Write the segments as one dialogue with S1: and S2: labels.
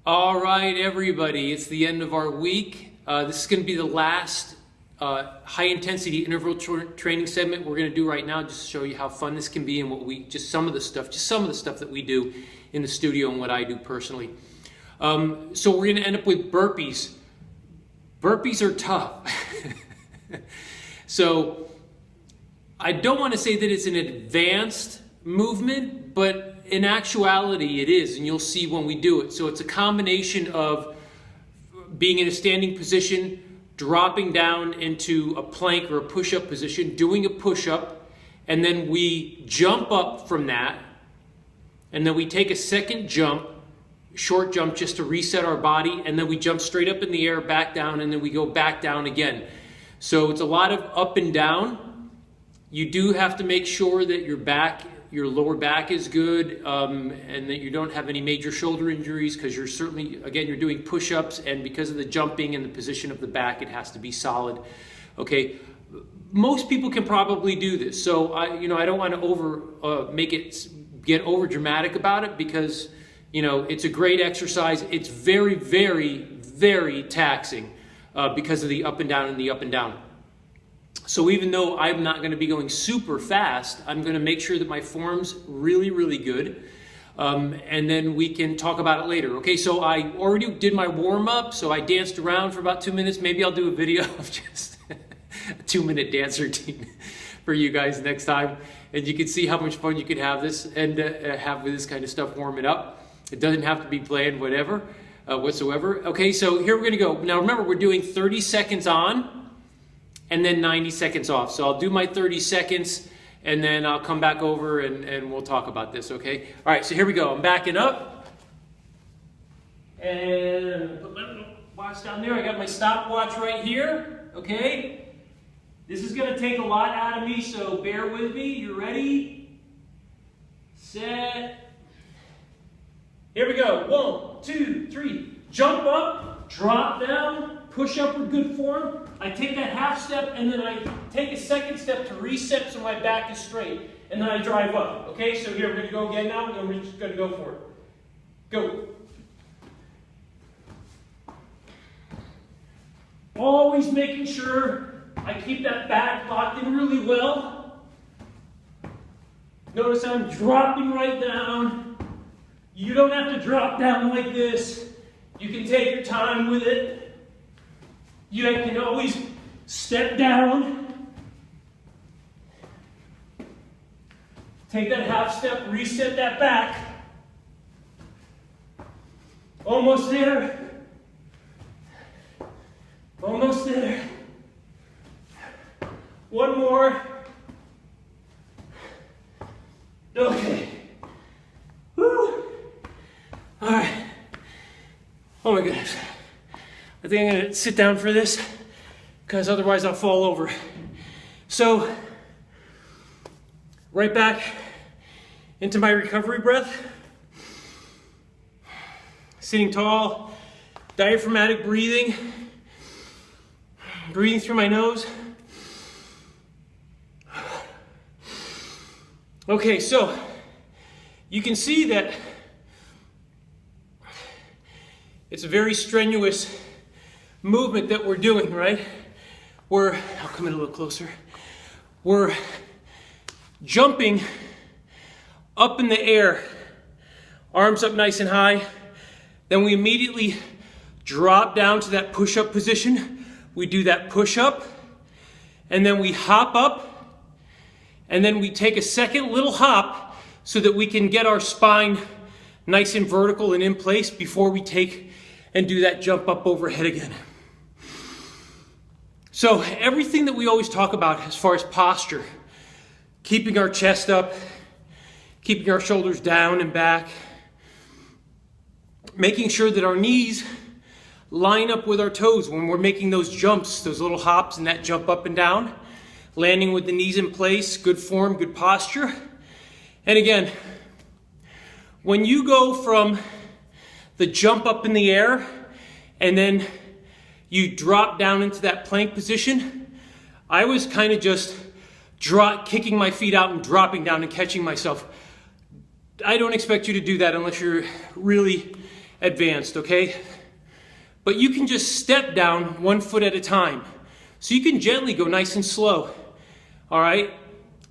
S1: All right, everybody, it's the end of our week. This is going to be the last high-intensity interval training segment we're going to do right now, just to show you how fun this can be and what some of the stuff that we do in the studio and what I do personally. So we're going to end up with burpees. Burpees are tough. So I don't want to say that it's an advanced movement, but in actuality it is, and you'll see when we do it. So it's a combination of being in a standing position, dropping down into a plank or a push-up position, doing a push-up, and then we jump up from that, and then we take a second jump, short jump, just to reset our body, and then we jump straight up in the air, back down, and then we go back down again. So it's a lot of up and down. You do have to make sure that your lower back is good, and that you don't have any major shoulder injuries, because you're doing push-ups, and because of the jumping and the position of the back, it has to be solid. Okay, most people can probably do this. So I don't want to get over dramatic about it, because it's a great exercise. It's very, very, very taxing because of the up and down and the up and down. So even though I'm not going to be going super fast, I'm going to make sure that my form's really, really good. And then we can talk about it later. Okay, so I already did my warm-up, so I danced around for about 2 minutes. Maybe I'll do a video of just a 2-minute dance routine for you guys next time. And you can see how much fun you can have this and have with this kind of stuff warming up. It doesn't have to be planned whatsoever. Okay, so here we're going to go. Now remember, we're doing 30 seconds on and then 90 seconds off. So I'll do my 30 seconds and then I'll come back over and we'll talk about this, okay? All right, so here we go. I'm backing up. And put my watch down there. I got my stopwatch right here, okay? This is gonna take a lot out of me, so bear with me. You ready? Set. Here we go. 1, 2, 3. Jump up, drop down, push up with good form. I take that half step and then I take a second step to reset so my back is straight. And then I drive up. Okay, so here we're going to go again now, and we're just going to go for it. Go. Always making sure I keep that back locked in really well. Notice I'm dropping right down. You don't have to drop down like this. You can take your time with it. You can always step down. Take that half step, reset that back. Almost there. Almost there. One more. Okay. Woo. All right. Oh my goodness. I think I'm going to sit down for this, because otherwise I'll fall over. So, right back into my recovery breath. Sitting tall, diaphragmatic breathing. Breathing through my nose. Okay, so you can see that it's a very strenuous movement that we're doing, right? I'll come in a little closer. We're jumping up in the air, arms up nice and high. Then we immediately drop down to that push-up position. We do that push-up, and then we hop up, and then we take a second little hop so that we can get our spine nice and vertical and in place before we take and do that jump up overhead again. So everything that we always talk about as far as posture, keeping our chest up, keeping our shoulders down and back, making sure that our knees line up with our toes when we're making those jumps, those little hops and that jump up and down, landing with the knees in place, good form, good posture. And again, when you go from the jump up in the air and then you drop down into that plank position, I was kind of just kicking my feet out and dropping down and catching myself. I don't expect you to do that unless you're really advanced, okay? But you can just step down 1 foot at a time. So you can gently go nice and slow, all right?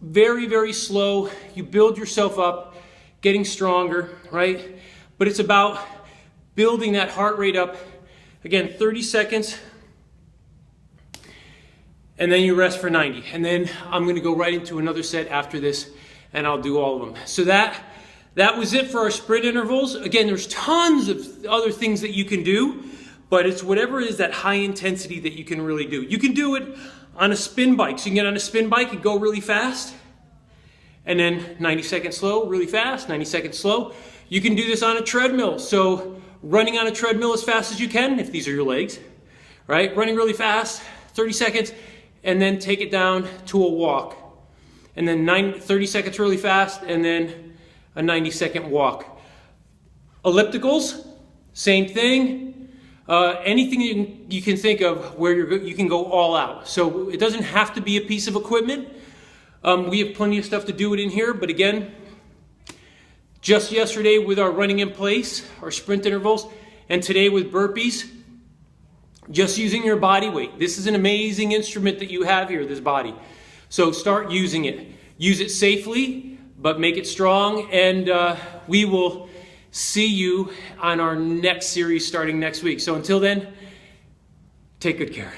S1: Very, very slow. You build yourself up, getting stronger, right? But it's about building that heart rate up. Again, 30 seconds. And then you rest for 90. And then I'm going to go right into another set after this, and I'll do all of them. So that was it for our sprint intervals. Again, there's tons of other things that you can do, but it's whatever is that high intensity that you can really do. You can do it on a spin bike. So you can get on a spin bike and go really fast, and then 90 seconds slow, really fast, 90 seconds slow. You can do this on a treadmill. So running on a treadmill as fast as you can, if these are your legs, right? Running really fast, 30 seconds, and then take it down to a walk. And then 30 seconds really fast, and then a 90-second walk. Ellipticals, same thing. Anything you can think of where you can go all out. So it doesn't have to be a piece of equipment. We have plenty of stuff to do it in here, but again, just yesterday with our running in place, our sprint intervals, and today with burpees, just using your body weight. This is an amazing instrument that you have here, this body. So start using it. Use it safely, but make it strong, and we will see you on our next series starting next week. So until then, take good care.